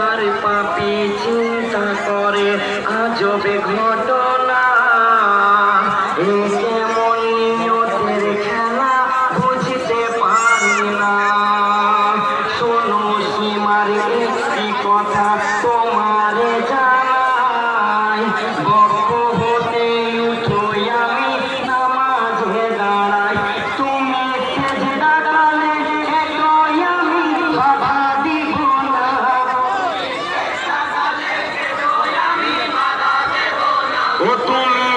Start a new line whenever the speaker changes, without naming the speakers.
তোমার পাপী চিন্তা করে আজবে ঘটনা। এ কেমন নিয়তের খেলা বুঝতে পারি না। শোনো সীমার একটি কথা তোমারে জানাই, বক্ষ হতে উঠোই আমি নামাজে দাঁড়াই। তুমি সেজদা কালে একই আমি বাধা দিব না। ও তুমি